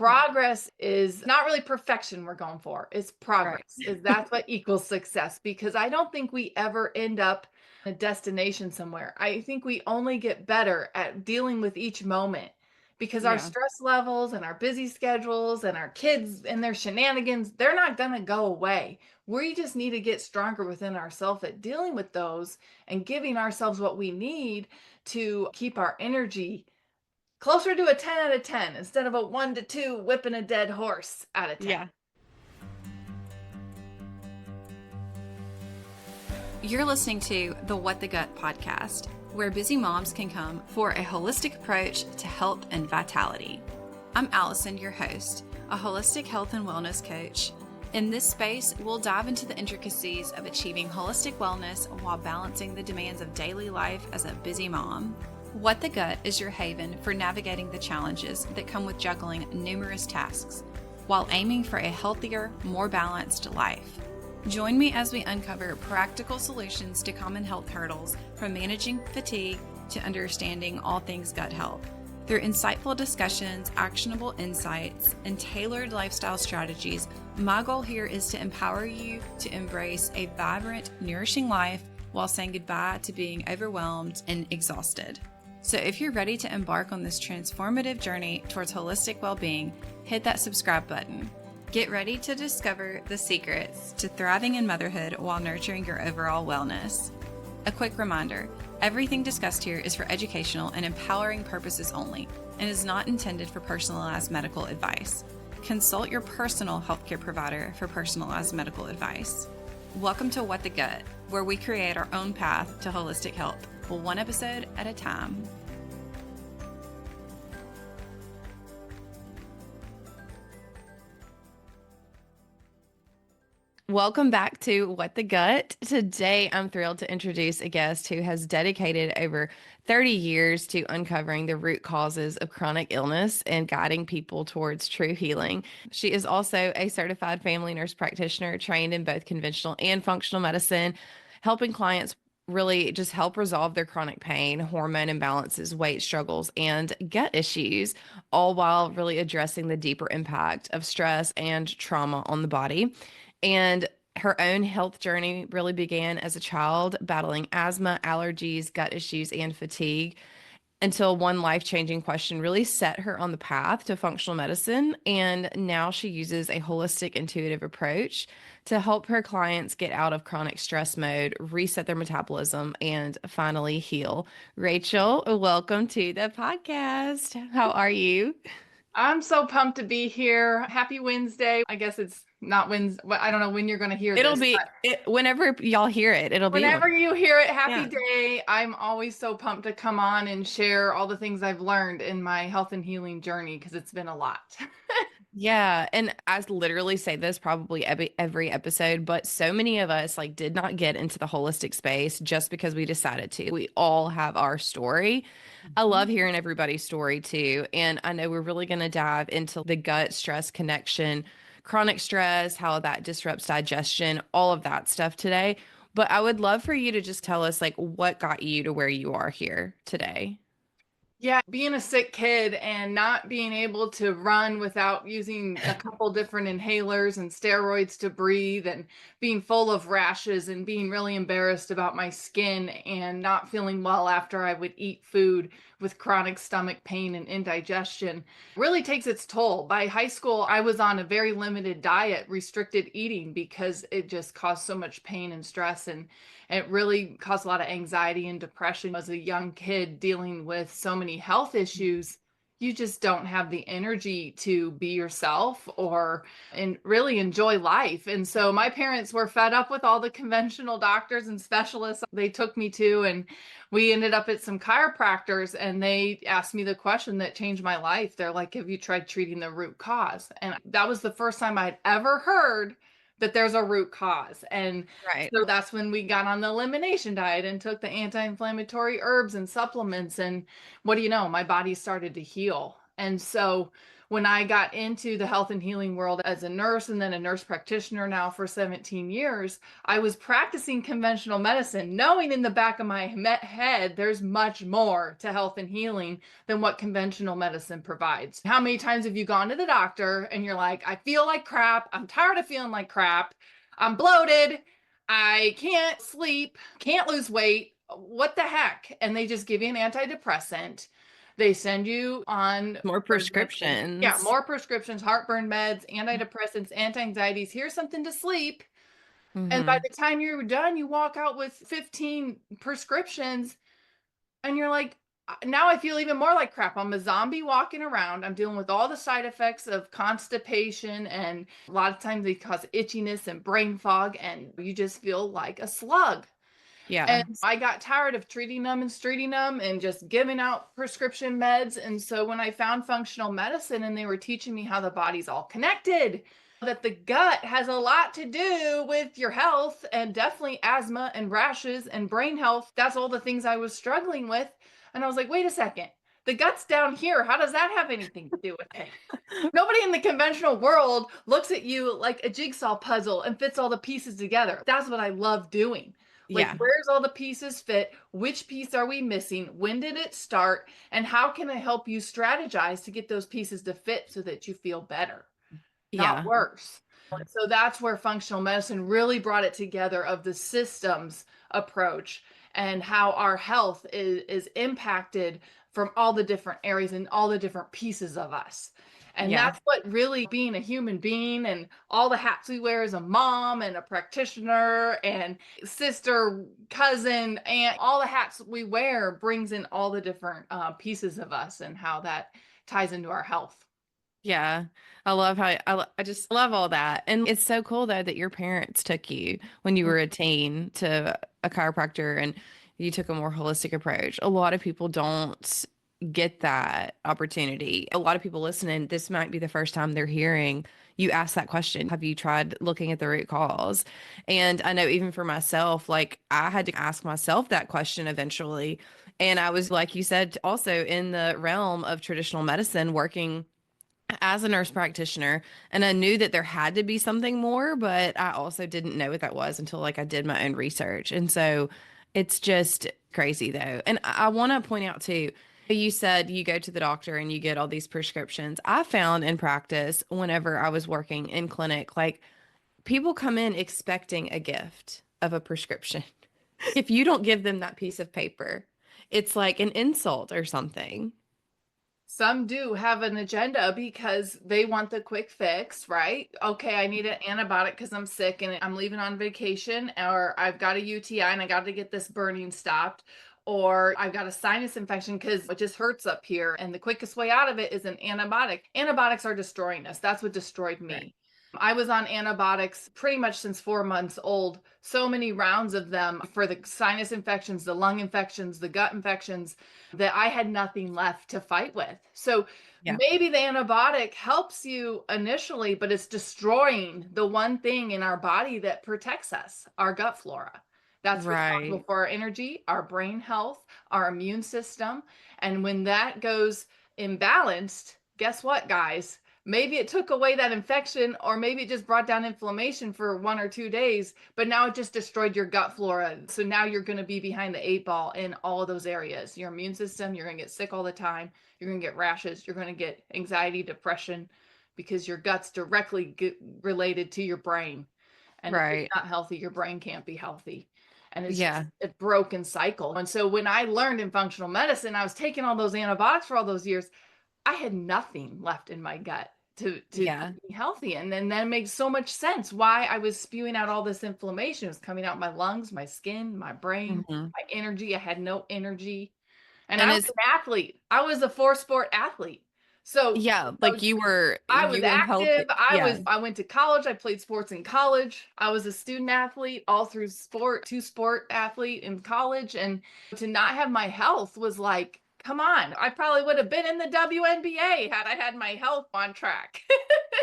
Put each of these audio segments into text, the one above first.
progress is not really perfection we're going for. It's Right. progress. Is that's what equals success because I don't think we ever end up a destination somewhere. I think we only get better at dealing with each moment because our Yeah. stress levels and our busy schedules and our kids and their shenanigans, they're not going to go away. We just need to get stronger within ourselves at dealing with those and giving ourselves what we need to keep our energy closer to a 10 out of 10 instead of a 1 to 2 whipping a dead horse out of 10. Yeah. You're listening to the What the Gut podcast, where busy moms can come for a holistic approach to health and vitality. I'm Allison, your host, a holistic health and wellness coach. In this space, we'll dive into the intricacies of achieving holistic wellness while balancing the demands of daily life as a busy mom. What the Gut is your haven for navigating the challenges that come with juggling numerous tasks while aiming for a healthier, more balanced life. Join me as we uncover practical solutions to common health hurdles, from managing fatigue to understanding all things gut health. Through insightful discussions, actionable insights, and tailored lifestyle strategies, my goal here is to empower you to embrace a vibrant, nourishing life while saying goodbye to being overwhelmed and exhausted. So if you're ready to embark on this transformative journey towards holistic well-being, hit that subscribe button. Get ready to discover the secrets to thriving in motherhood while nurturing your overall wellness. A quick reminder, everything discussed here is for educational and empowering purposes only and is not intended for personalized medical advice. Consult your personal healthcare provider for personalized medical advice. Welcome to What the Gut, where we create our own path to holistic health, one episode at a time. Welcome back to What the Gut. Today, I'm thrilled to introduce a guest who has dedicated over 30 years to uncovering the root causes of chronic illness and guiding people towards true healing. She is also a certified family nurse practitioner trained in both conventional and functional medicine, helping clients really just help resolve their chronic pain, hormone imbalances, weight struggles, and gut issues, all while really addressing the deeper impact of stress and trauma on the body. And her own health journey really began as a child, battling asthma, allergies, gut issues, and fatigue, until one life-changing question really set her on the path to functional medicine. And now she uses a holistic, intuitive approach to help her clients get out of chronic stress mode, reset their metabolism, and finally heal. Rachel, welcome to the podcast. How are you? I'm so pumped to be here. Happy Wednesday. I guess it's not Wednesday. I don't know when you're going to hear It'll this, be but whenever y'all hear it, it'll be whenever you hear it, happy yeah. day. I'm always so pumped to come on and share all the things I've learned in my health and healing journey because it's been a lot. Yeah, and I literally say this probably every episode, but so many of us like did not get into the holistic space just because we decided to. We all have our story. I love Mhm. hearing everybody's story too, and I know we're really going to dive into the gut stress connection, chronic stress, how that disrupts digestion, all of that stuff today. But I would love for you to just tell us like what got you to where you are here today. Yeah, being a sick kid and not being able to run without using a couple different inhalers and steroids to breathe, and being full of rashes and being really embarrassed about my skin and not feeling well after I would eat food with chronic stomach pain and indigestion really takes its toll. By high school, I was on a very limited diet, restricted eating, because it just caused so much pain and stress, and it really caused a lot of anxiety and depression as a young kid dealing with so many health issues. You just don't have the energy to be yourself or and really enjoy life. And so my parents were fed up with all the conventional doctors and specialists they took me to, and we ended up at some chiropractors, and they asked me the question that changed my life. They're like, "Have you tried treating the root cause?" And that was the first time I'd ever heard that there's a root cause. And Right. so that's when we got on the elimination diet and took the anti-inflammatory herbs and supplements. And what do you know? My body started to heal. And so when I got into the health and healing world as a nurse and then a nurse practitioner now for 17 years, I was practicing conventional medicine, knowing in the back of my head there's much more to health and healing than what conventional medicine provides. How many times have you gone to the doctor and you're like, I feel like crap. I'm tired of feeling like crap. I'm bloated. I can't sleep, can't lose weight. What the heck? And they just give you an antidepressant. They send you on More yeah, prescriptions. more prescriptions, heartburn meds, antidepressants, anti-anxieties. Here's something to sleep. And by Mm-hmm. the time you're done, you walk out with 15 prescriptions and you're like, now I feel even more like crap. I'm a zombie walking around. I'm dealing with all the side effects of constipation, and a lot of times they cause itchiness and brain fog, and you just feel like a slug. And Yeah. I got tired of treating them and just giving out prescription meds. And so when I found functional medicine and they were teaching me how the body's all connected, that the gut has a lot to do with your health and definitely asthma and rashes and brain health. That's all the things I was struggling with. And I was like, wait a second, the gut's down here. How does that have anything to do with it? Nobody in the conventional world looks at you like a jigsaw puzzle and fits all the pieces together. That's what I love doing. Like, Yeah. where's all the pieces fit? Which piece are we missing? When did it start? And how can I help you strategize to get those pieces to fit so that you feel better, not Yeah. worse? So that's where functional medicine really brought it together of the systems approach and how our health is impacted from all the different areas and all the different pieces of us. And Yeah. that's what really being a human being and all the hats we wear as a mom and a practitioner and sister, cousin, and all the hats we wear brings in all the different pieces of us and how that ties into our health. Yeah. I love how I just love all that. And it's so cool though that your parents took you when you were a teen to a chiropractor and you took a more holistic approach. A lot of people don't get that opportunity. A lot of people listening, this might be the first time they're hearing you ask that question. Have you tried looking at the root cause? And I know even for myself, like I had to ask myself that question eventually. And I was, like you said, also in the realm of traditional medicine, working as a nurse practitioner, and I knew that there had to be something more, but I also didn't know what that was until like I did my own research. And so it's just crazy though. And I want to point out too, you said you go to the doctor and you get all these prescriptions. I found in practice whenever I was working in clinic, like people come in expecting a gift of a prescription. If you don't give them that piece of paper, it's like an insult or something. Some do have an agenda because they want the quick fix, right? Okay, I need an antibiotic because I'm sick and I'm leaving on vacation, or I've got a UTI and I got to get this burning stopped, or I've got a sinus infection because it just hurts up here. And the quickest way out of it is an antibiotic. Antibiotics are destroying us. That's what destroyed Right. me. I was on antibiotics pretty much since 4 months old. So many rounds of them for the sinus infections, the lung infections, the gut infections that I had nothing left to fight with. So Yeah. maybe the antibiotic helps you initially, but it's destroying the one thing in our body that protects us, our gut flora. That's responsible Right. for our energy, our brain health, our immune system. And when that goes imbalanced, guess what, guys? Maybe it took away that infection, or maybe it just brought down inflammation for 1 or 2 days, but now it just destroyed your gut flora. So now you're going to be behind the eight ball in all of those areas. Your immune system, you're going to get sick all the time. You're going to get rashes. You're going to get anxiety, depression, because your gut's directly related to your brain. And if it's Right. not healthy, your brain can't be healthy. And it's just Yeah. a broken cycle. And so when I learned in functional medicine, I was taking all those antibiotics for all those years. I had nothing left in my gut to Yeah. be healthy. And then that makes so much sense why I was spewing out all this inflammation. It was coming out my lungs, my skin, my brain, Hmm. my energy. I had no energy. And And I was it's, an athlete. I was a four sport athlete. So yeah, I like was I was you were active. healthy. Yeah. I went to college. I played sports in college. I was a student athlete all through sport, two sport athlete in college. And to not have my health was like, come on. I probably would have been in the WNBA had I had my health on track.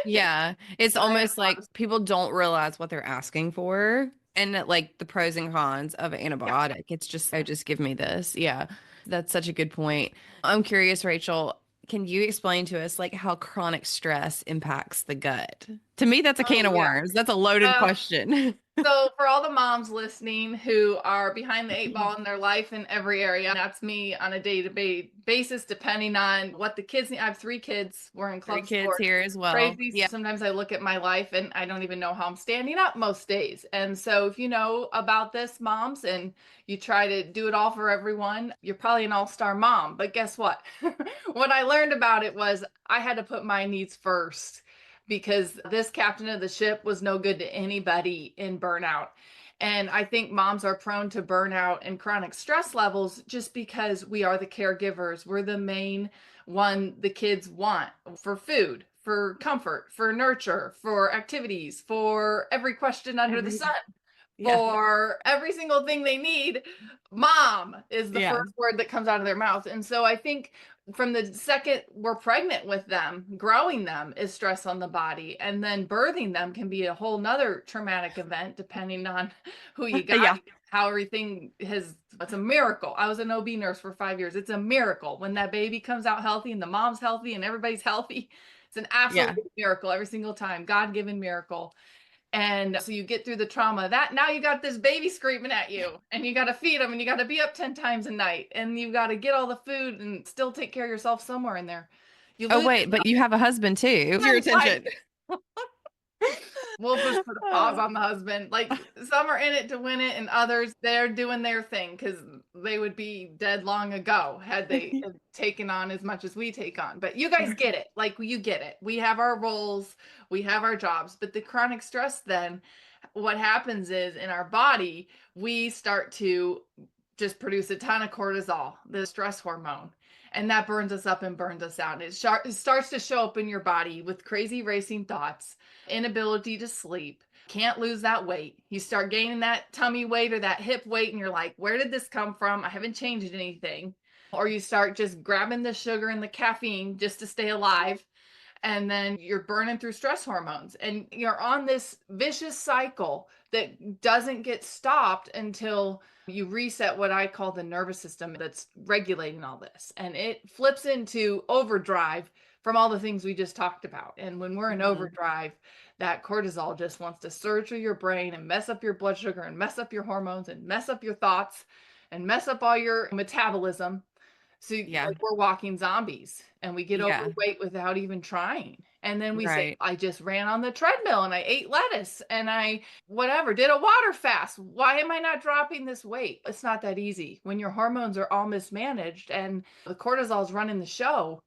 Yeah. It's But I almost like people don't realize what they're asking for and that, like the pros and cons of an yeah. antibiotic. It's just, oh, just give me this. Yeah. That's such a good point. I'm curious, Rachel. Can you explain to us like how chronic stress impacts the gut? To me, that's a can Oh of yeah. worms. That's a loaded Uh, question. So, for all the moms listening who are behind the eight ball in their life in every area, that's me on a day-to-day basis, depending on what the kids need. I have 3 kids. We're in Three club kids sports. here as well. Crazy. Yeah. Sometimes I look at my life and I don't even know how I'm standing up most days. And so, if you know about this, moms, and you try to do it all for everyone, you're probably an all-star mom. But guess what? What I learned about it was I had to put my needs first because this captain of the ship was no good to anybody in burnout. And I think moms are prone to burnout and chronic stress levels just because we are the caregivers. We're the main one the kids want for food, for comfort, for nurture, for activities, for every question under the sun, Everything. Yeah. for every single thing they need. Mom is the Yeah. first word that comes out of their mouth. And so I think from the second we're pregnant with them, growing them is stress on the body. And then birthing them can be a whole nother traumatic event, depending on who you got, Yeah. how everything has. It's a miracle. I was an OB nurse for 5 years. It's a miracle when that baby comes out healthy and the mom's healthy and everybody's healthy. It's an absolute Yeah. miracle every single time, God-given miracle. And so you get through the trauma that now you got this baby screaming at you and you got to feed them and you got to be up 10 times a night and you got to get all the food and still take care of yourself somewhere in there. You Oh, lose wait, but you have a husband too. Your like attention. we'll just put a pause on the husband. Like some are in it to win it and others they're doing their thing because they would be dead long ago had they taken on as much as we take on. But you guys get it. Like you get it. We have our roles, we have our jobs, but the chronic stress then what happens is in our body, we start to just produce a ton of cortisol, the stress hormone, and that burns us up and burns us out. And it starts to show up in your body with crazy racing thoughts, inability to sleep, can't lose that weight. You start gaining that tummy weight or that hip weight, and you're like, where did this come from? I haven't changed anything. Or you start just grabbing the sugar and the caffeine just to stay alive and then you're burning through stress hormones and you're on this vicious cycle that doesn't get stopped until you reset what I call the nervous system that's regulating all this and it flips into overdrive from all the things we just talked about. And when we're in Mhm. overdrive, that cortisol just wants to surge through your brain and mess up your blood sugar and mess up your hormones and mess up your thoughts and mess up all your metabolism. So Yeah. like we're walking zombies and we get Yeah. overweight without even trying. And then we say, Right. I just ran on the treadmill and I ate lettuce and I whatever, did a water fast. Why am I not dropping this weight? It's not that easy. When your hormones are all mismanaged and the cortisol is running the show,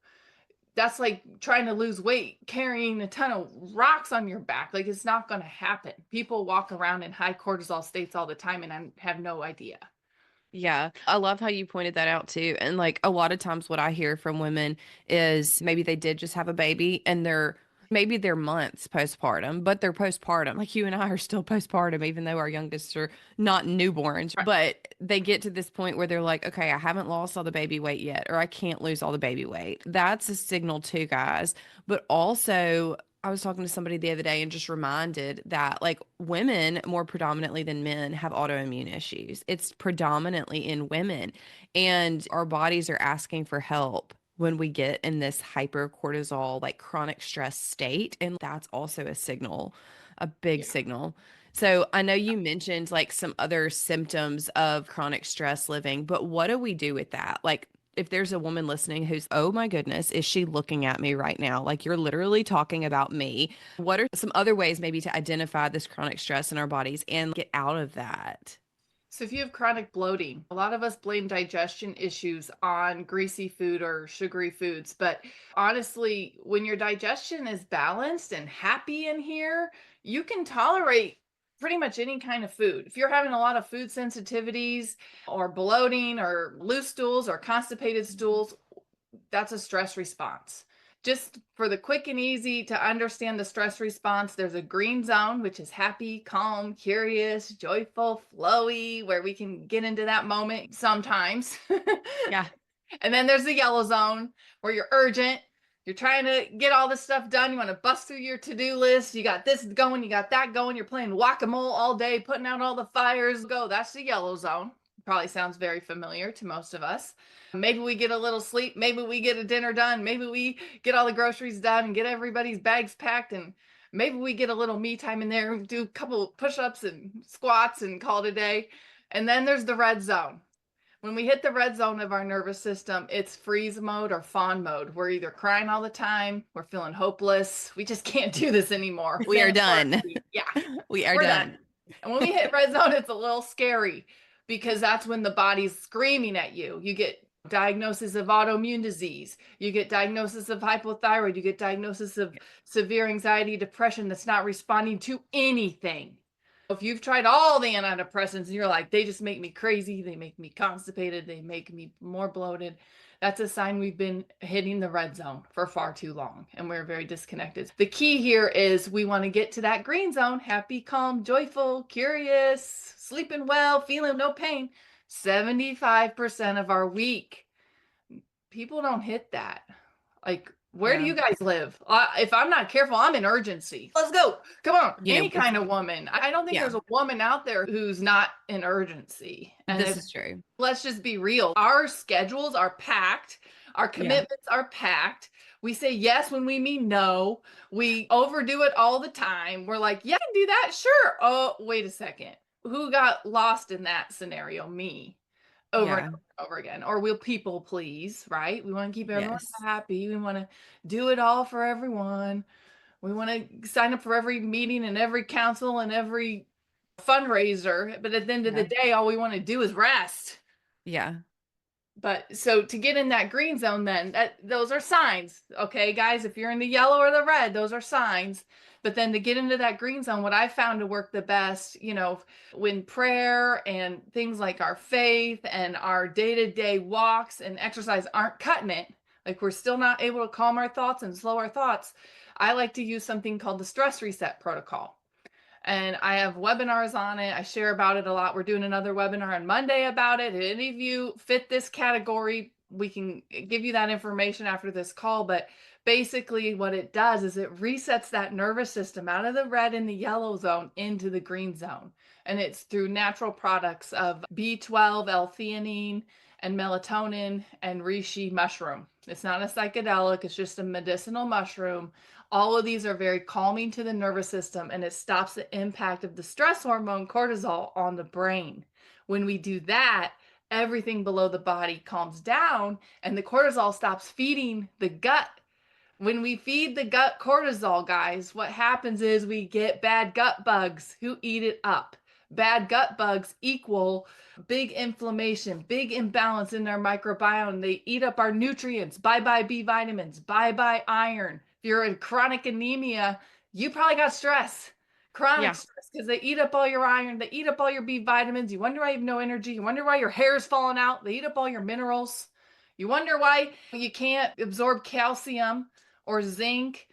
that's like trying to lose weight, carrying a ton of rocks on your back. Like it's not going to happen. People walk around in high cortisol states all the time and I have no idea. Yeah, I love how you pointed that out too. And like a lot of times what I hear from women is maybe they did just have a baby and they're months postpartum, but they're postpartum. Like you and I are still postpartum, even though our youngest are not newborns. Right. But they get to this point where they're like, okay, I haven't lost all the baby weight yet, or I can't lose all the baby weight. That's a signal too, guys. But also I was talking to somebody the other day and just reminded that like women more predominantly than men have autoimmune issues. It's predominantly in women, and our bodies are asking for help when we get in this hypercortisol, like chronic stress state. And that's also a signal, a big Yeah. signal. So I know you mentioned like some other symptoms of chronic stress living, but what do we do with that? Like if there's a woman listening who's, oh my goodness, is she looking at me right now? Like you're literally talking about me. What are some other ways maybe to identify this chronic stress in our bodies and get out of that? So if you have chronic bloating, a lot of us blame digestion issues on greasy food or sugary foods. But honestly, when your digestion is balanced and happy in here, you can tolerate pretty much any kind of food. If you're having a lot of food sensitivities or bloating or loose stools or constipated stools, that's a stress response. Just for the quick and easy to understand the stress response, there's a green zone, which is happy, calm, curious, joyful, flowy, where we can get into that moment sometimes. Yeah. And then there's the yellow zone where you're urgent. You're trying to get all this stuff done. You want to bust through your to-do list. You got this going, you got that going. You're playing whack-a-mole all day, putting out all the fires. Go. That's the yellow zone. Probably sounds very familiar to most of us. Maybe we get a little sleep. Maybe we get a dinner done. Maybe we get all the groceries done and get everybody's bags packed. And maybe we get a little me time in there, do a couple push ups and squats and call it a day. And then there's the red zone. When we hit the red zone of our nervous system, it's freeze mode or fawn mode. We're either crying all the time, we're feeling hopeless. We just can't do this anymore. We are done. Yeah, We are we're done. done. And when we hit red zone, it's a little scary because that's when the body's screaming at you. You get diagnosis of autoimmune disease. You get diagnosis of hypothyroid. You get diagnosis of severe anxiety, depression that's not responding to anything. If you've tried all the antidepressants and you're like, they just make me crazy, they make me constipated, they make me more bloated, that's a sign we've been hitting the red zone for far too long and we're very disconnected. The key here is we want to get to that green zone, happy, calm, joyful, curious, sleeping well, feeling no pain. 75% of our week, people don't hit that. Like, where do you guys live? If I'm not careful, I'm in urgency. Let's go. Come on. Any kind of woman. I don't think there's a woman out there who's not in urgency. And this is true. Let's just be real. Our schedules are packed. Our commitments are packed. We say yes when we mean no. We overdo it all the time. We're like, yeah, I can do that. Sure. Oh, wait a second. Who got lost in that scenario? Me. Over and over again. Or we'll people please, right? We want to keep everyone happy. We want to do it all for everyone. We want to sign up for every meeting and every council and every fundraiser. But at the end of the day, all we want to do is rest. Yeah. But so to get in that green zone, then those are signs. Okay, guys, if you're in the yellow or the red, those are signs. But then to get into that green zone, what I found to work the best, when prayer and things like our faith and our day-to-day walks and exercise aren't cutting it, like we're still not able to calm our thoughts and slow our thoughts, I like to use something called the stress reset protocol. And I have webinars on it. I share about it a lot. We're doing another webinar on Monday about it. If any of you fit this category, we can give you that information after this call. But basically what it does is it resets that nervous system out of the red and the yellow zone into the green zone. And it's through natural products of B12, L-theanine, and melatonin, and reishi mushroom. It's not a psychedelic. It's just a medicinal mushroom. All of these are very calming to the nervous system, and it stops the impact of the stress hormone cortisol on the brain. When we do that, everything below the body calms down and the cortisol stops feeding the gut. When we feed the gut cortisol, guys, what happens is we get bad gut bugs who eat it up. Bad gut bugs equal big inflammation, big imbalance in our microbiome. They eat up our nutrients. Bye-bye B vitamins, bye-bye iron. If you're in chronic anemia, you probably got stress. Chronic stress, because they eat up all your iron, they eat up all your B vitamins. You wonder why you have no energy. You wonder why your hair is falling out. They eat up all your minerals. You wonder why you can't absorb calcium or zinc,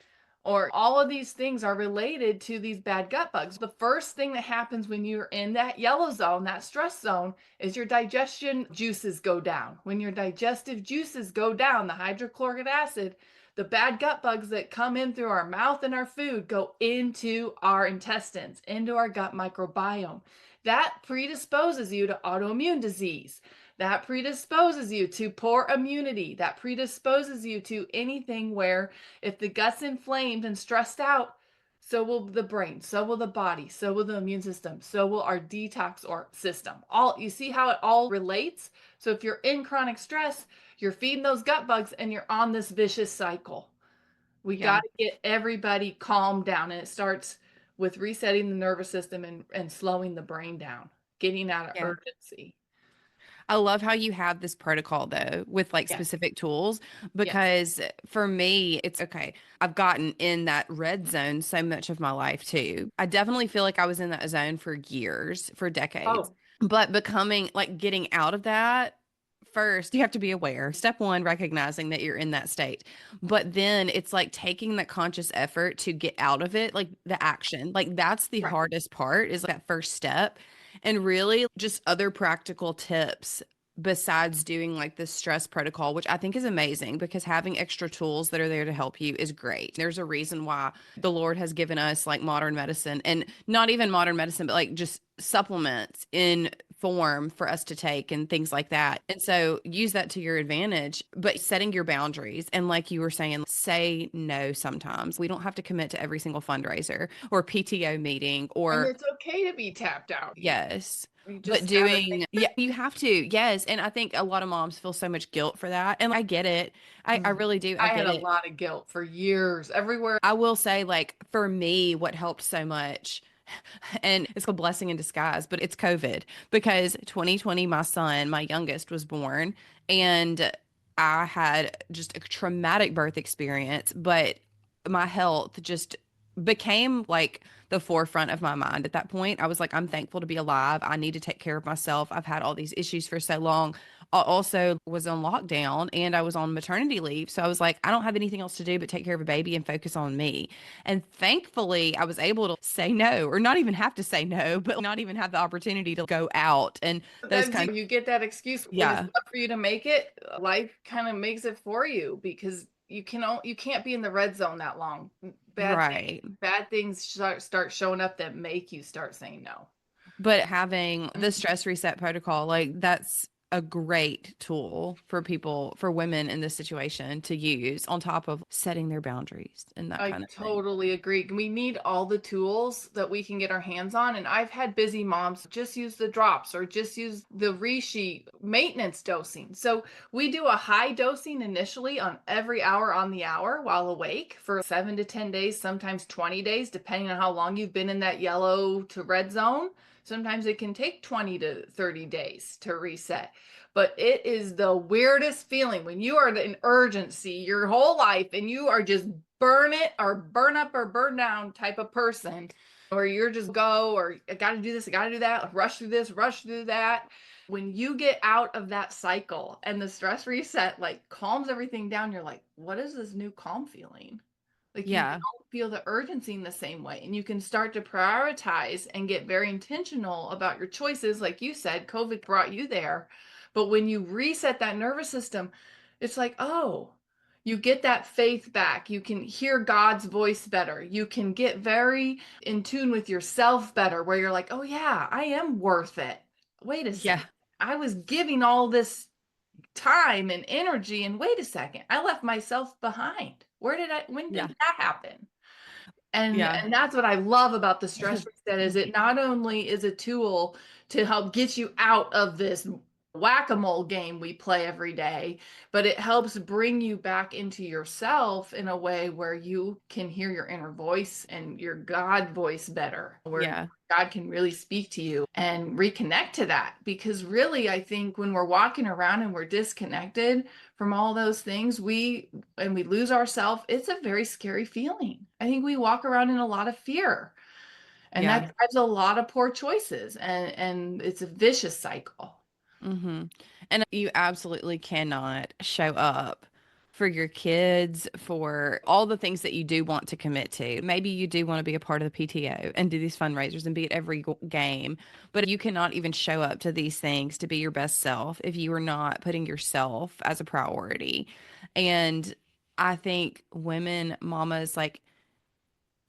or all of these things are related to these bad gut bugs. The first thing that happens when you're in that yellow zone, that stress zone, is your digestion juices go down. When your digestive juices go down, the hydrochloric acid, the bad gut bugs that come in through our mouth and our food go into our intestines, into our gut microbiome. That predisposes you to autoimmune disease. That predisposes you to poor immunity. That predisposes you to anything where if the gut's inflamed and stressed out, so will the brain, so will the body, so will the immune system, so will our detox or system. You see how it all relates? So if you're in chronic stress, you're feeding those gut bugs and you're on this vicious cycle. We got to get everybody calmed down, and it starts with resetting the nervous system and slowing the brain down, getting out of urgency. I love how you have this protocol though with like specific tools, because for me, it's okay. I've gotten in that red zone so much of my life too. I definitely feel like I was in that zone for years, for decades, but getting out of that, first, you have to be aware. Step one, recognizing that you're in that state. But then it's like taking that conscious effort to get out of it, like the action. Like that's the hardest part, is that first step. And really just other practical tips besides doing like this stress protocol, which I think is amazing, because having extra tools that are there to help you is great. There's a reason why the Lord has given us like modern medicine, and not even modern medicine, but like just supplements in form for us to take and things like that. And so use that to your advantage, but setting your boundaries. And like you were saying, say no sometimes. We don't have to commit to every single fundraiser or PTO meeting And or it's okay to be tapped out. yes. You But just gotta doing, yeah, you have to. Yes. And I think a lot of moms feel so much guilt for that. And I get it. I Mm. really do. I I had get a it. lot of guilt for years everywhere. I will say, like, for me, what helped so much, and it's a blessing in disguise, but it's COVID because 2020, my son, my youngest, was born, and I had just a traumatic birth experience, but my health just became like the forefront of my mind at that point. I was like, I'm thankful to be alive. I need to take care of myself. I've had all these issues for so long. I also was on lockdown and I was on maternity leave. So I was like, I don't have anything else to do but take care of a baby and focus on me. And thankfully, I was able to say no, or not even have to say no, but not even have the opportunity to go out and those Sometimes kinds. you get that excuse when it's Yeah, tough for you to make it. Life kind of makes it for you because you can't be in the red zone that long. right. Bad things start showing up that make you start saying no. But having the Mhm. stress reset protocol, like that's a great tool for people, for women in this situation to use on top of setting their boundaries and that I kind of thing. totally agree. We need all the tools that we can get our hands on. And I've had busy moms just use the drops or just use the resheet maintenance dosing. So we do a high dosing initially on every hour on the hour while awake for 7 to 10 days, sometimes 20 days, depending on how long you've been in that yellow to red zone. Sometimes it can take 20 to 30 days to reset. But it is the weirdest feeling when you are in urgency your whole life and you are just burn it or burn up or burn down type of person, or you're just go or I got to do this, I got to do that, rush through this, rush through that. When you get out of that cycle and the stress reset like calms everything down, you're like, what is this new calm feeling? Like you Yeah. don't feel the urgency in the same way. And you can start to prioritize and get very intentional about your choices. Like you said, COVID brought you there. But when you reset that nervous system, it's like, oh, you get that faith back. You can hear God's voice better. You can get very in tune with yourself better, where you're like, oh, yeah, I am worth it. Wait a Yeah. second. I was giving all this time and energy, and wait a second, I left myself behind. When did Yeah. that happen? And Yeah. that's what I love about the stress reset is it not only is a tool to help get you out of this whack-a-mole game we play every day, but it helps bring you back into yourself in a way where you can hear your inner voice and your God voice better, where Yeah. God can really speak to you and reconnect to that. Because really, I think when we're walking around and we're disconnected from all those things, we lose ourselves, it's a very scary feeling. I think we walk around in a lot of fear, and that Yeah. drives a lot of poor choices, and it's a vicious cycle. Mm-hmm. And you absolutely cannot show up for your kids, for all the things that you do want to commit to. Maybe you do want to be a part of the PTO and do these fundraisers and be at every game, but you cannot even show up to these things to be your best self if you are not putting yourself as a priority. And I think women, mamas, like,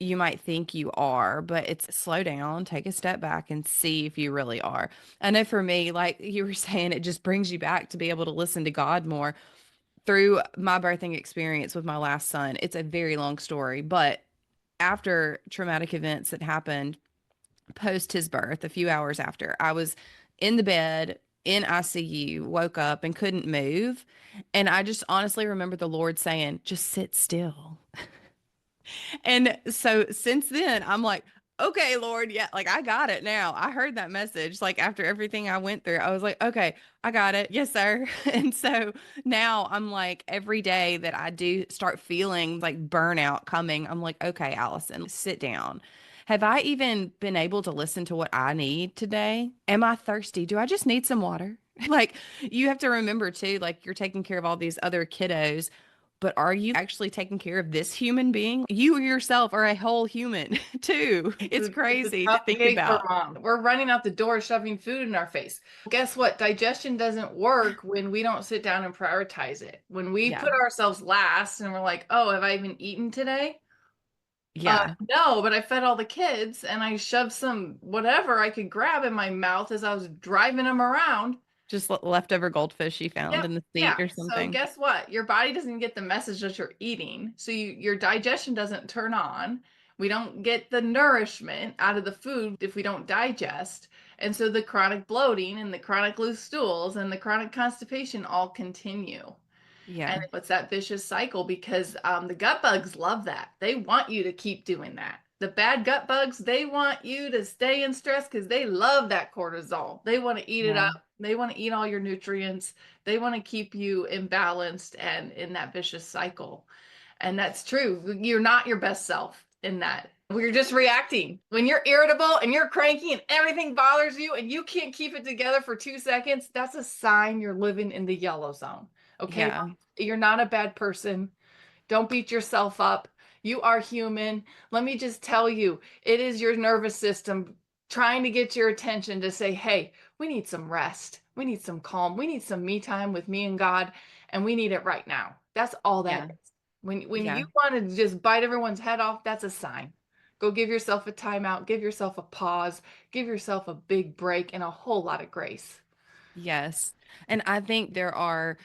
you might think you are, but it's slow down, take a step back and see if you really are. I know for me, like you were saying, it just brings you back to be able to listen to God more through my birthing experience with my last son. It's a very long story, but after traumatic events that happened post his birth, a few hours after, I was in the bed in ICU, woke up and couldn't move. And I just honestly remember the Lord saying, just sit still. And so since then, I'm like, okay, Lord, yeah, like I got it now. I heard that message. Like after everything I went through, I was like, okay, I got it. Yes, sir. And so now I'm like, every day that I do start feeling like burnout coming, I'm like, okay, Allison, sit down. Have I even been able to listen to what I need today? Am I thirsty? Do I just need some water? Like you have to remember too, like you're taking care of all these other kiddos, but are you actually taking care of this human being? You yourself are a whole human too. It's It's a crazy to tough think gig for about. mom. We're running out the door shoving food in our face. Guess what? Digestion doesn't work when we don't sit down and prioritize it. When we Yeah. put ourselves last and we're like, oh, have I even eaten today? Yeah. No, but I fed all the kids and I shoved some whatever I could grab in my mouth as I was driving them around. Just leftover goldfish you found Yep. in the Yeah. seat or So something. guess what? Your body doesn't get the message that you're eating. So your digestion doesn't turn on. We don't get the nourishment out of the food if we don't digest. And so the chronic bloating and the chronic loose stools and the chronic constipation all continue. And Yeah. it's that vicious cycle because the gut bugs love that. They want you to keep doing that. The bad gut bugs, they want you to stay in stress because they love that cortisol. They want to eat it Yeah. up. They want to eat all your nutrients. They want to keep you imbalanced and in that vicious cycle. And that's true. You're not your best self in that. We're just reacting. When you're irritable and you're cranky and everything bothers you and you can't keep it together for 2 seconds, that's a sign you're living in the yellow zone. Okay. Yeah. You're not a bad person. Don't beat yourself up. You are human. Let me just tell you, it is your nervous system trying to get your attention to say, hey, we need some rest. We need some calm. We need some me time with me and God, and we need it right now. That's all that Yeah. is. When Yeah. you want to just bite everyone's head off, that's a sign. Go give yourself a timeout, give yourself a pause, give yourself a big break and a whole lot of grace. Yes. And I think there are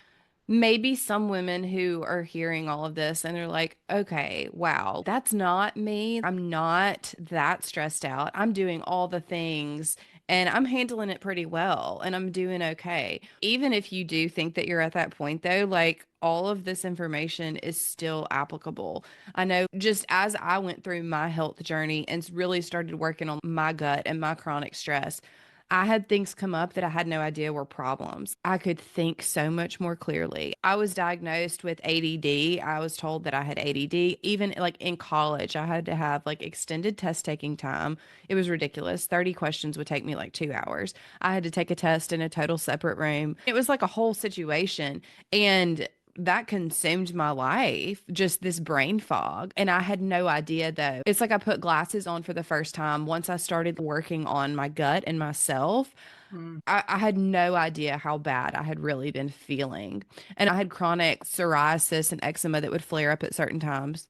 maybe some women who are hearing all of this and they're like, okay, wow, that's not me. I'm not that stressed out. I'm doing all the things and I'm handling it pretty well and I'm doing okay. Even if you do think that you're at that point, though, like all of this information is still applicable. I know just as I went through my health journey and really started working on my gut and my chronic stress, I had things come up that I had no idea were problems. I could think so much more clearly. I was diagnosed with ADD. I was told that I had ADD. Even like in college, I had to have like extended test taking time. It was ridiculous. 30 questions would take me like 2 hours. I had to take a test in a total separate room. It was like a whole situation. And that consumed my life, just this brain fog. And I had no idea though. It's like I put glasses on for the first time once I started working on my gut and myself. Mm. I had no idea how bad I had really been feeling. And I had chronic psoriasis and eczema that would flare up at certain times.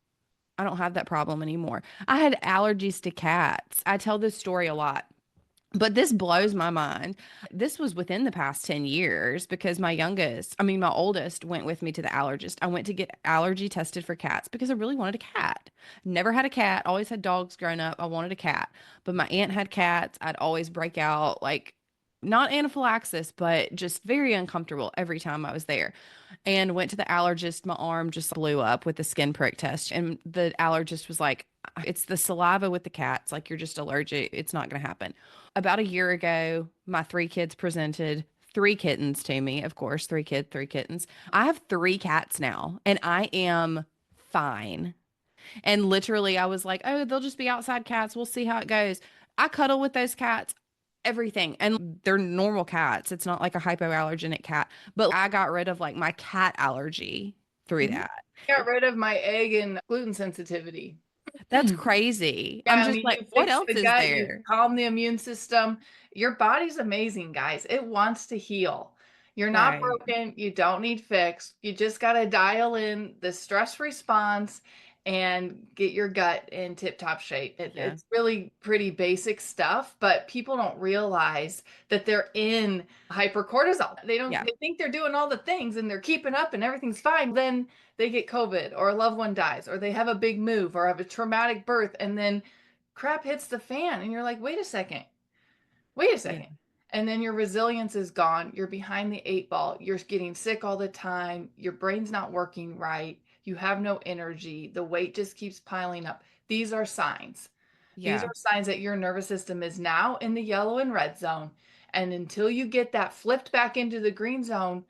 I don't have that problem anymore. I had allergies to cats. I tell this story a lot. But this blows my mind. This was within the past 10 years because my oldest went with me to the allergist. I went to get allergy tested for cats because I really wanted a cat. Never had a cat, always had dogs growing up. I wanted a cat. But my aunt had cats. I'd always break out like not anaphylaxis, but just very uncomfortable every time I was there. And went to the allergist. My arm just blew up with the skin prick test. And the allergist was like, it's the saliva with the cats. Like you're just allergic. It's not going to happen. About a year ago, my 3 kids presented 3 kittens to me. Of course, 3 kittens. I have 3 cats now, and I am fine. And literally, I was like, oh, they'll just be outside cats. We'll see how it goes. I cuddle with those cats, everything. And they're normal cats. It's not like a hypoallergenic cat. But I got rid of like my cat allergy through Mhm. that. Got rid of my egg and gluten sensitivity. That's crazy. Yeah, I'm I just mean, like, you what fix else the is gut, you there? calm the immune system. Your body's amazing, guys. It wants to heal. You're not Right. broken. You don't need fixed. You just got to dial in the stress response and get your gut in tip-top shape. Yeah. It's really pretty basic stuff, but people don't realize that they're in hypercortisol. Yeah. They think they're doing all the things and they're keeping up and everything's fine. Then they get COVID or a loved one dies or they have a big move or have a traumatic birth and then crap hits the fan and you're like, wait a Yeah. second. And then your resilience is gone. You're behind the 8 ball. You're getting sick all the time. Your brain's not working right. You have no energy. The weight just keeps piling up. These are signs. These Yeah. are signs that your nervous system is now in the yellow and red zone. And until you get that flipped back into the green zone,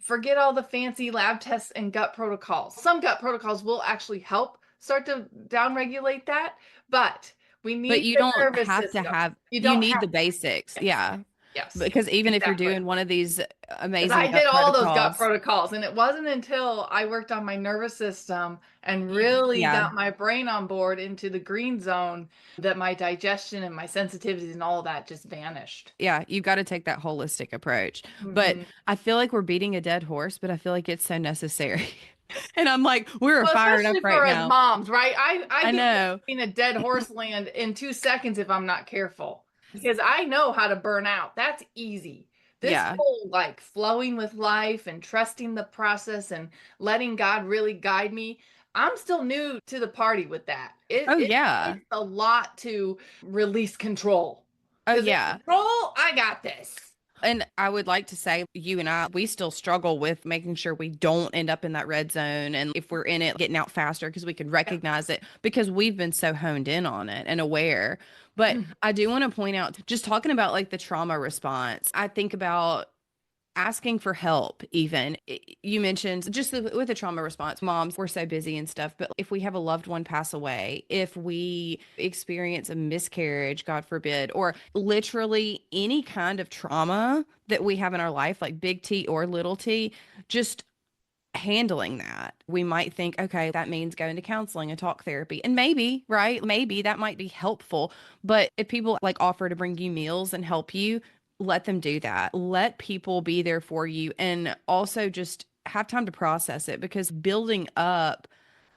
forget all the fancy lab tests and gut protocols. Some gut protocols will actually help start to downregulate that, but we But need you the don't nervous have to system. have, You you don't need have the basics. yes, Yeah. yes, Because even if you're exactly. doing one of these Because amazing I gut did all those gut protocols, protocols, and it wasn't until I worked on my nervous system and really yeah, got my brain on board into the green zone that my digestion and my sensitivities and all of that just vanished. yeah, you've got to take that holistic approach. But Mhm. I feel like we're beating a dead horse, but I feel like it's so necessary. And I'm like, we're Well, fired up especially right for us now. moms, right? I I get know. in a dead horse land in 2 seconds if I'm not careful because I know how to burn out. That's easy. This Yeah. whole like flowing with life and trusting the process and letting God really guide me. I'm still new to the party with that. It Oh, it yeah. takes a lot to release control. Oh, Because in yeah. control, I got this. And I would like to say, you and I, we still struggle with making sure we don't end up in that red zone. And if we're in it, getting out faster because we can recognize it because we've been so honed in on it and aware. But I do want to point out, just talking about like the trauma response, I think about asking for help. Even you mentioned just with the trauma response, moms, we're so busy and stuff, but if we have a loved one pass away, if we experience a miscarriage, god forbid, or literally any kind of trauma that we have in our life, like big T or little T, just handling that. We might think, okay, that means going to counseling and talk therapy. And maybe, right? Maybe that might be helpful. But if people like offer to bring you meals and help you, let them do that. Let people be there for you and also just have time to process it because building up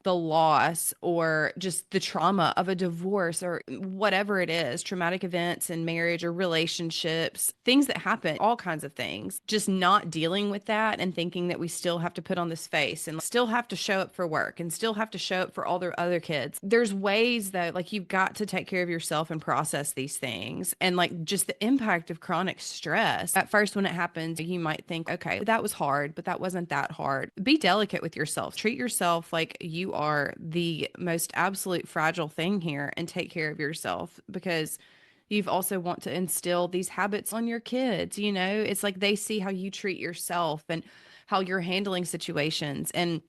the loss or just the trauma of a divorce or whatever it is, traumatic events in marriage or relationships, things that happen, all kinds of things. Just not dealing with that and thinking that we still have to put on this face and still have to show up for work and still have to show up for all their other kids. There's ways that like you've got to take care of yourself and process these things. And like just the impact of chronic stress. At first, when it happens, you might think, okay, that was hard, but that wasn't that hard. Be delicate with yourself. Treat yourself like you are the most absolute fragile thing here and take care of yourself because you've also want to instill these habits on your kids. You know, it's like they see how you treat yourself and how you're handling situations. And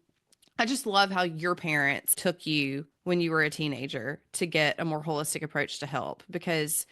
I just love how your parents took you when you were a teenager to get a more holistic approach to help because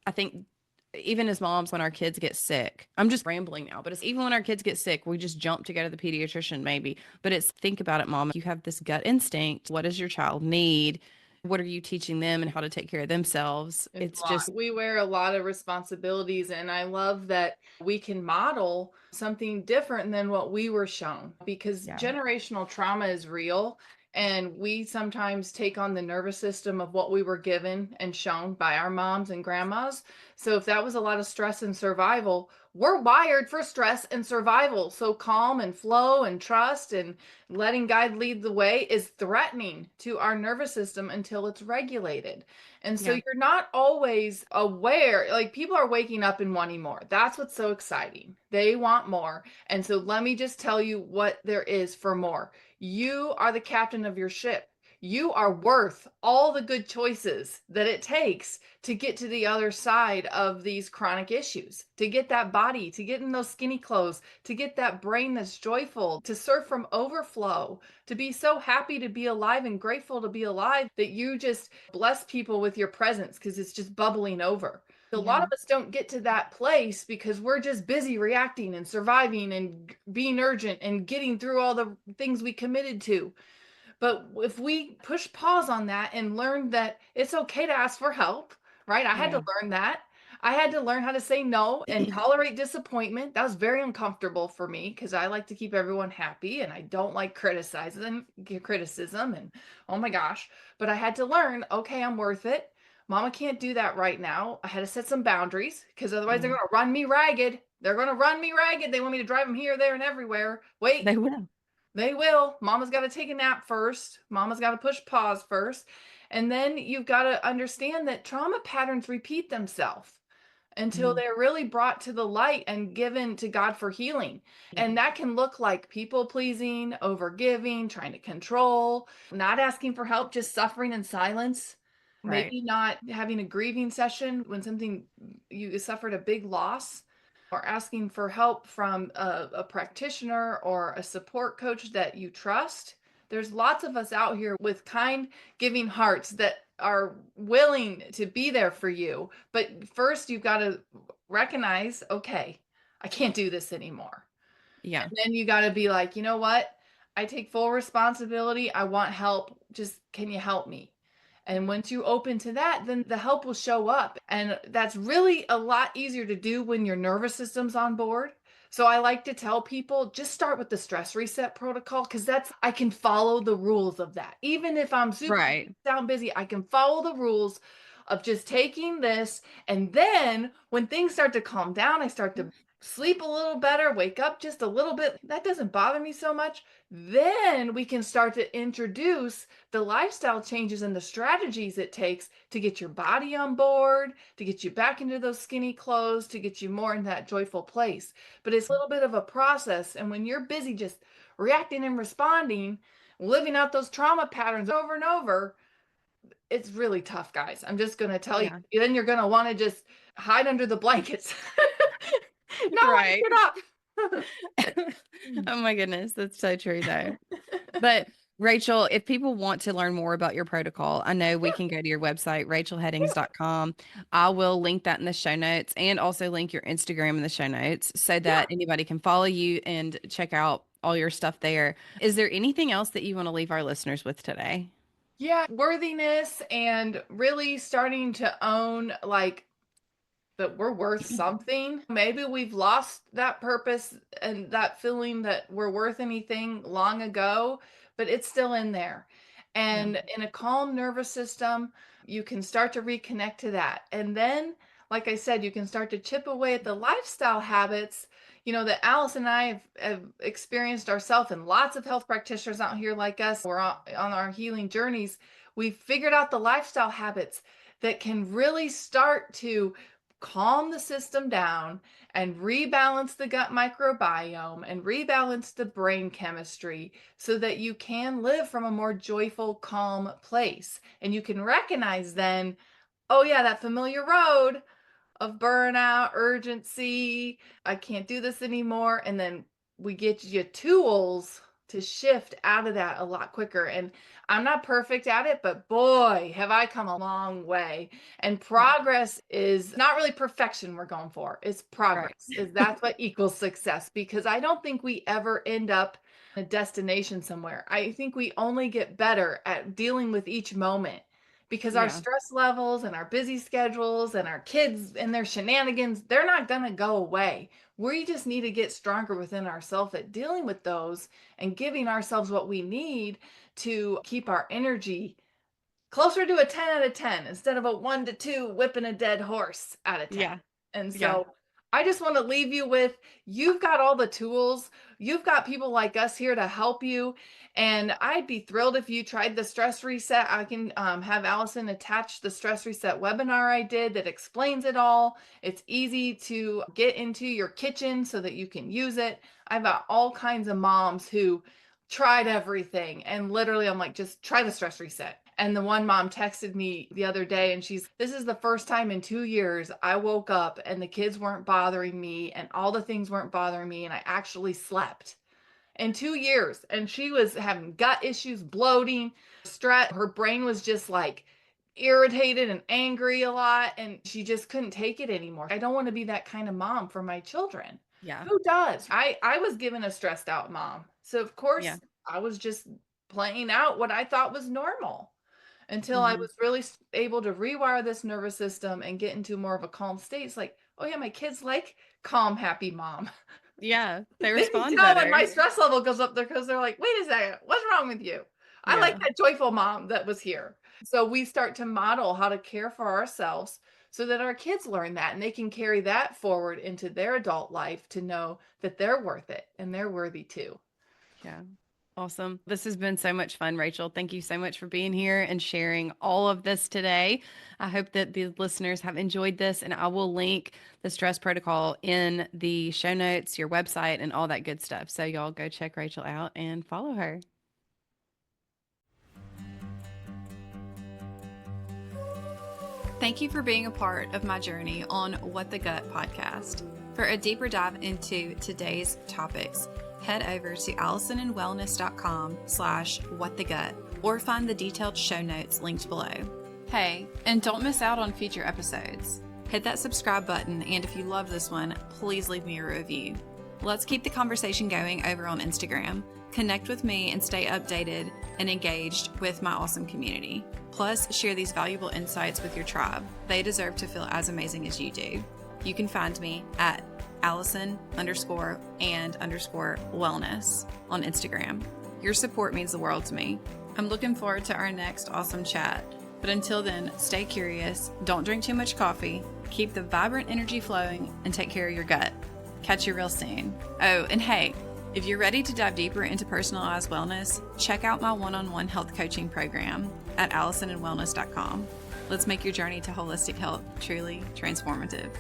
I think even as moms, when our kids get sick, I'm just rambling now, but it's even when our kids get sick, we just jump to go to the pediatrician, maybe. But it's think about it, mom. You have this gut instinct. What does your child need? What are you teaching them and how to take care of themselves? It's It's a lot. just, We wear a lot of responsibilities, and I love that we can model something different than what we were shown because yeah, generational trauma is real. And we sometimes take on the nervous system of what we were given and shown by our moms and grandmas. So, if that was a lot of stress and survival, we're wired for stress and survival. So, calm and flow and trust and letting God lead the way is threatening to our nervous system until it's regulated. And so yeah, you're not always aware, like people are waking up and wanting more. That's what's so exciting. They want more. And so let me just tell you what there is for more. You are the captain of your ship. You are worth all the good choices that it takes to get to the other side of these chronic issues, to get that body, to get in those skinny clothes, to get that brain that's joyful, to serve from overflow, to be so happy to be alive and grateful to be alive that you just bless people with your presence because it's just bubbling over. A lot yeah, of us don't get to that place because we're just busy reacting and surviving and being urgent and getting through all the things we committed to. But if we push pause on that and learn that it's okay to ask for help, right? I had to yeah, learn that. I had to learn how to say no and tolerate disappointment. That was very uncomfortable for me because I like to keep everyone happy and I don't like criticism and oh my gosh. But I had to learn, okay, I'm worth it. Mama can't do that right now. I had to set some boundaries because otherwise they're yeah. going to run me ragged. They're going to run me ragged. They want me to drive them here, there, and everywhere. Wait, They will. they will. Mama's got to take a nap first. Mama's got to push pause first. And then you've got to understand that trauma patterns repeat themselves until Mhm. they're really brought to the light and given to God for healing. Yeah, And that can look like people pleasing, overgiving, trying to control, not asking for help, just suffering in silence. right. Maybe not having a grieving session when something you suffered a big loss, or asking for help from a practitioner or a support coach that you trust. There's lots of us out here with kind, giving hearts that are willing to be there for you. But first, you've got to recognize, okay, I can't do this anymore. Yeah, And then you got to be like, you know what? I take full responsibility. I want help. Just can you help me? And once you open to that, then the help will show up. And that's really a lot easier to do when your nervous system's on board. So I like to tell people just start with the stress reset protocol because I can follow the rules of that. Even if I'm super Right. down busy, I can follow the rules of just taking this. And then when things start to calm down, I start to sleep a little better, wake up just a little bit. That doesn't bother me so much. Then we can start to introduce the lifestyle changes and the strategies it takes to get your body on board, to get you back into those skinny clothes, to get you more in that joyful place. But it's a little bit of a process. And when you're busy just reacting and responding, living out those trauma patterns over and over, it's really tough, guys. I'm just going to tell you. Yeah. Then you're going to want to just hide under the blankets. No, Right. get up. Oh my goodness. That's so true though. But Rachel, if people want to learn more about your protocol, I know we Yeah, can go to your website, yeah, rachelheadings.com. I will link that in the show notes and also link your Instagram in the show notes so yeah. that anybody can follow you and check out all your stuff there. Is there anything else that you want to leave our listeners with today? Yeah, worthiness and really starting to own like that we're worth something. Maybe we've lost that purpose and that feeling that we're worth anything long ago, but it's still in there. Yeah. And in a calm nervous system, you can start to reconnect to that. And then, like I said, you can start to chip away at the lifestyle habits, that Allison and I have experienced ourselves, and lots of health practitioners out here like us. We're on our healing journeys. We've figured out the lifestyle habits that can really start to calm the system down and rebalance the gut microbiome and rebalance the brain chemistry so that you can live from a more joyful, calm place. And you can recognize then, oh, yeah, that familiar road of burnout, urgency, I can't do this anymore. And then we get you tools to shift out of that a lot quicker. And I'm not perfect at it, but boy, have I come a long way. And Yeah. progress is not really perfection we're going for. It's Right. progress. Is that's what equals success, because I don't think we ever end up in a destination somewhere. I think we only get better at dealing with each moment because our Yeah. stress levels and our busy schedules and our kids and their shenanigans, they're not going to go away. We just need to get stronger within ourselves at dealing with those and giving ourselves what we need to keep our energy closer to a 10 out of 10 instead of a 1 to 2 whipping a dead horse out of 10. Yeah. And Yeah. so I just want to leave you with, you've got all the tools. You've got people like us here to help you. And I'd be thrilled if you tried the stress reset. I can have Allison attach the stress reset webinar I did that explains it all. It's easy to get into your kitchen so that you can use it. I've got all kinds of moms who tried everything. And literally, I'm like, just try the stress reset. And the one mom texted me the other day and this is the first time in 2 years I woke up and the kids weren't bothering me and all the things weren't bothering me. And I actually slept in 2 years. And she was having gut issues, bloating, stress. Her brain was just like irritated and angry a lot. And she just couldn't take it anymore. I don't want to be that kind of mom for my children. Yeah. Who does? I was given a stressed out mom. So of Yeah. course I was just playing out what I thought was normal until I Hmm. was really able to rewire this nervous system and get into more of a calm state. It's like, oh yeah, my kids like calm, happy mom. Yeah. They They can respond tell when better. my stress level goes up there because they're like, wait a second, what's wrong with you? I like Yeah. that joyful mom that was here. So we start to model how to care for ourselves so that our kids learn that and they can carry that forward into their adult life to know that they're worth it and they're worthy too. Yeah. Awesome. This has been so much fun, Rachel. Thank you so much for being here and sharing all of this today. I hope that the listeners have enjoyed this, and I will link the stress protocol in the show notes, your website, and all that good stuff. So, y'all go check Rachel out and follow her. Thank you for being a part of my journey on What the Gut podcast. For a deeper dive into today's topics, head over to allisonandwellness.com/whatthegut or find the detailed show notes linked below. Hey, and don't miss out on future episodes. Hit that subscribe button, and if you love this one, please leave me a review. Let's keep the conversation going over on Instagram. Connect with me and stay updated and engaged with my awesome community. Plus, share these valuable insights with your tribe. They deserve to feel as amazing as you do. You can find me at Allison_and_wellness on Instagram. Your support means the world to me. I'm looking forward to our next awesome chat. But until then, stay curious, don't drink too much coffee, keep the vibrant energy flowing, and take care of your gut. Catch you real soon. Oh, and hey, if you're ready to dive deeper into personalized wellness, check out my one-on-one health coaching program at AllisonandWellness.com. Let's make your journey to holistic health truly transformative.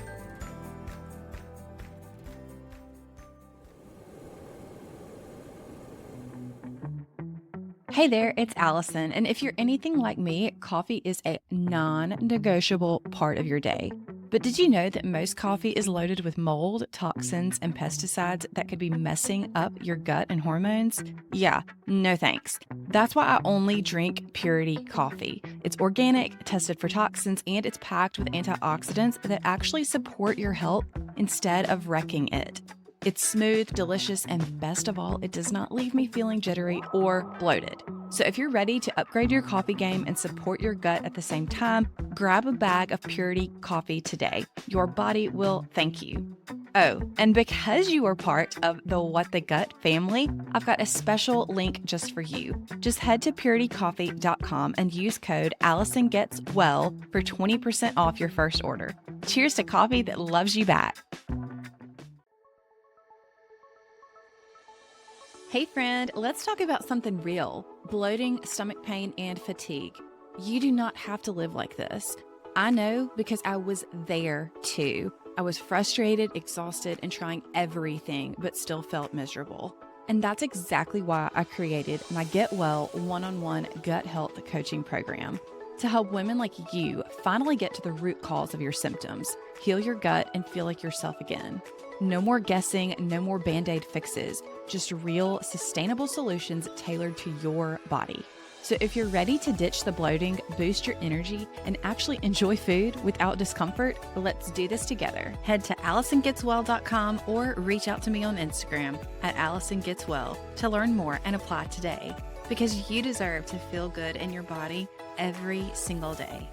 Hey there, it's Allison, and if you're anything like me, coffee is a non-negotiable part of your day. But did you know that most coffee is loaded with mold, toxins, and pesticides that could be messing up your gut and hormones? Yeah, no thanks. That's why I only drink Purity coffee. It's organic, tested for toxins, and it's packed with antioxidants that actually support your health instead of wrecking it. It's smooth, delicious, and best of all, it does not leave me feeling jittery or bloated. So if you're ready to upgrade your coffee game and support your gut at the same time, grab a bag of Purity coffee today. Your body will thank you. Oh, and because you are part of the What the Gut family, I've got a special link just for you. Just head to puritycoffee.com and use code AllisonGetsWell for 20% off your first order. Cheers to coffee that loves you back. Hey friend, let's talk about something real. Bloating, stomach pain, and fatigue. You do not have to live like this. I know because I was there too. I was frustrated, exhausted, and trying everything, but still felt miserable. And that's exactly why I created my Get Well one-on-one gut health coaching program to help women like you finally get to the root cause of your symptoms, heal your gut, and feel like yourself again. No more guessing, no more Band-Aid fixes, just real, sustainable solutions tailored to your body. So if you're ready to ditch the bloating, boost your energy, and actually enjoy food without discomfort, let's do this together. Head to AllisonGetsWell.com or reach out to me on Instagram at AllisonGetsWell to learn more and apply today. Because you deserve to feel good in your body every single day.